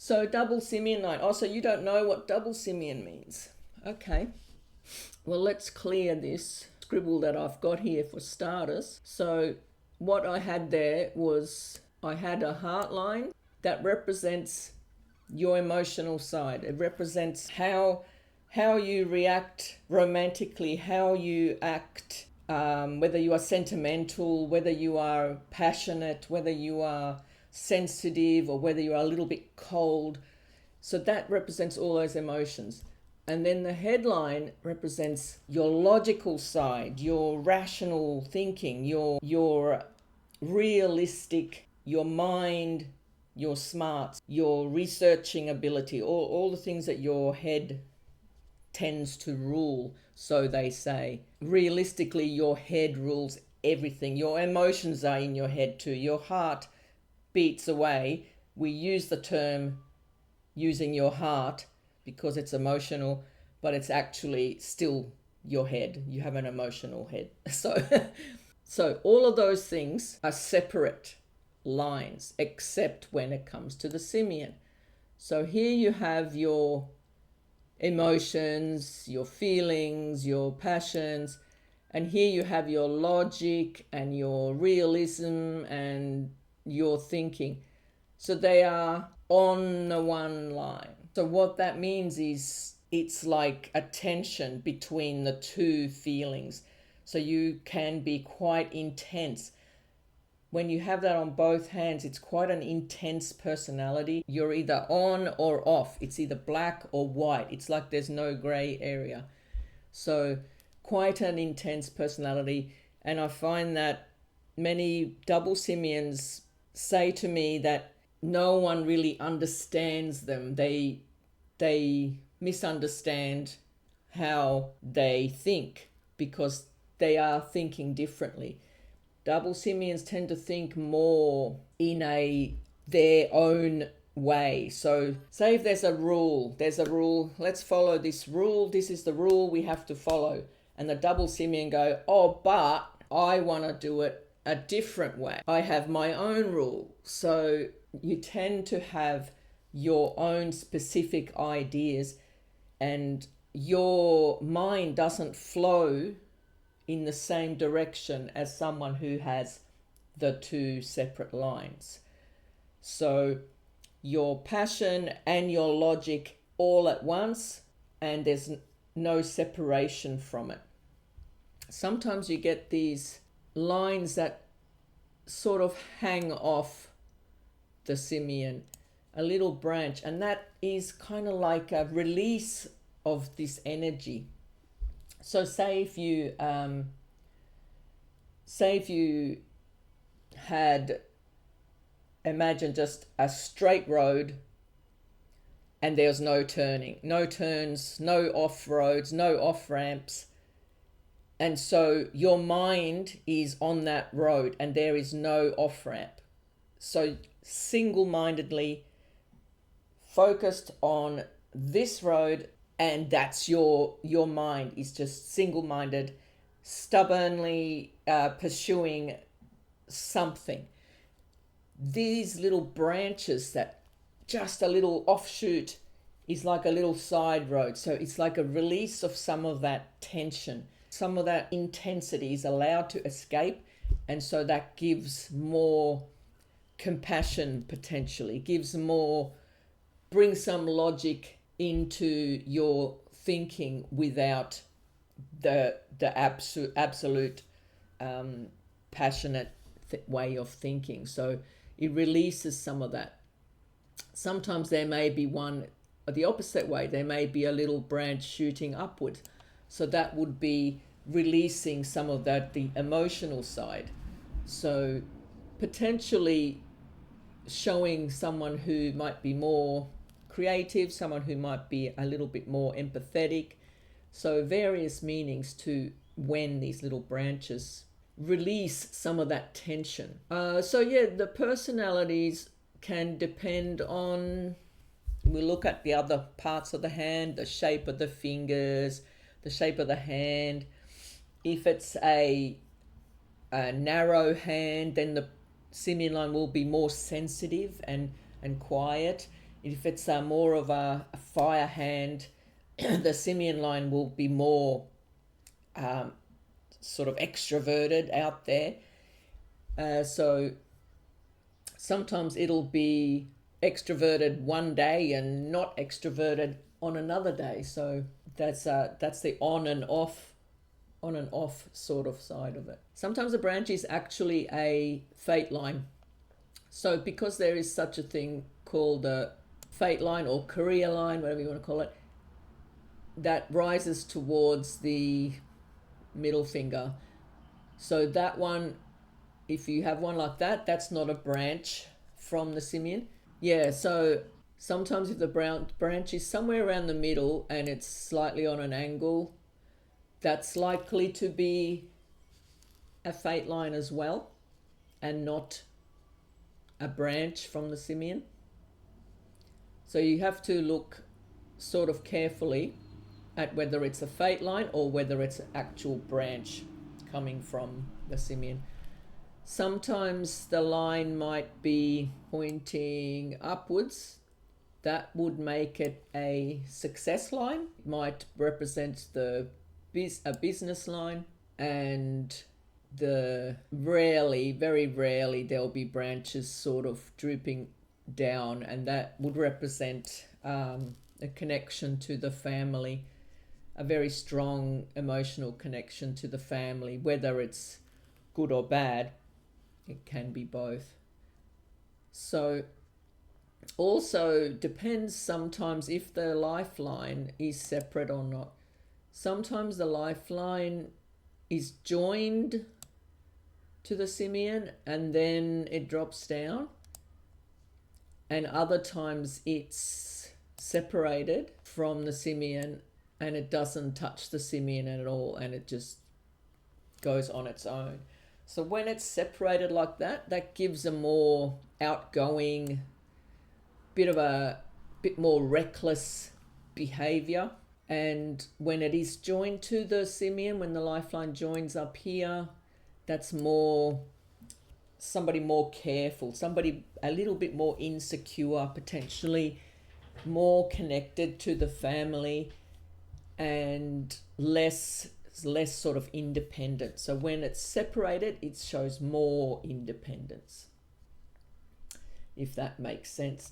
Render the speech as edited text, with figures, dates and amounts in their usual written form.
So double-simian line. Oh, so you don't know what double-simian means. Okay. Well, let's clear this scribble that I've got here for starters. So what I had there was I had a heart line that represents your emotional side. It represents how you react romantically, how you act, whether you are sentimental, whether you are passionate, whether you are sensitive, or whether you are a little bit cold. So that represents all those emotions. And then the headline represents your logical side, your rational thinking, your realistic, your mind, your smarts, your researching ability, all the things that your head tends to rule, so they say. Realistically, your head rules everything. Your emotions are in your head too. Your heart beats away. We use the term using your heart because it's emotional, but it's actually still your head. You have an emotional head. So all of those things are separate lines, except when it comes to the simian. So here you have your emotions, your feelings, your passions, and here you have your logic and your realism and your thinking. So they are on the one line. So what that means is it's like a tension between the two feelings. So you can be quite intense. When you have that on both hands, it's quite an intense personality. You're either on or off. It's either black or white. It's like there's no gray area. So quite an intense personality. And I find that many double-simians say to me that no one really understands them. They misunderstand how they think because they are thinking differently. Double-simians tend to think more in their own way. So say if there's a rule, let's follow this rule. This is the rule we have to follow. And the double-simian go, oh, but I want to do it a different way. I have my own rule. So you tend to have your own specific ideas and your mind doesn't flow in the same direction as someone who has the two separate lines. So your passion and your logic all at once, and there's no separation from it. Sometimes you get these lines that sort of hang off the simian, a little branch, and that is kind of like a release of this energy. So say if you had, imagine just a straight road and there's no turning, no turns, no off roads, no off ramps. And so your mind is on that road and there is no off ramp. So single-mindedly focused on this road, and that's your mind is just single-minded, stubbornly pursuing something. These little branches that just a little offshoot is like a little side road. So it's like a release of some of that tension. Some of that intensity is allowed to escape, and so that gives more compassion potentially, brings some logic into your thinking without the absolute passionate way of thinking. So it releases some of that. Sometimes there may be one the opposite way. There may be a little branch shooting upward. So that would be releasing some of that, the emotional side. So potentially showing someone who might be more creative, someone who might be a little bit more empathetic. So various meanings to when these little branches release some of that tension. The personalities can depend on, we look at the other parts of the hand, the shape of the fingers, the shape of the hand. If it's a narrow hand, then the simian line will be more sensitive and quiet. If it's more of a fire hand, the simian line will be more sort of extroverted out there. So sometimes it'll be extroverted one day and not extroverted on another day. So that's the on and off sort of side of it. Sometimes a branch is actually a fate line. So because there is such a thing called a fate line or career line, whatever you want to call it, that rises towards the middle finger. So that one, if you have one like that, that's not a branch from the simian. Yeah, so sometimes if the branch is somewhere around the middle and it's slightly on an angle, that's likely to be a fate line as well, and not a branch from the simian. So you have to look sort of carefully at whether it's a fate line or whether it's an actual branch coming from the simian. Sometimes the line might be pointing upwards. That would make it a success line. It might represent a business line, and very rarely there'll be branches sort of drooping down, and that would represent a connection to the family, a very strong emotional connection to the family, whether it's good or bad. It can be both. So also depends sometimes if the lifeline is separate or not. Sometimes the lifeline is joined to the simian and then it drops down, and other times it's separated from the simian and it doesn't touch the simian at all, and it just goes on its own. So when it's separated like that, that gives a more outgoing, bit more reckless behavior. And when it is joined to the simian, when the lifeline joins up here, that's somebody more careful, somebody a little bit more insecure, potentially more connected to the family, and less sort of independent. So when it's separated, it shows more independence, if that makes sense.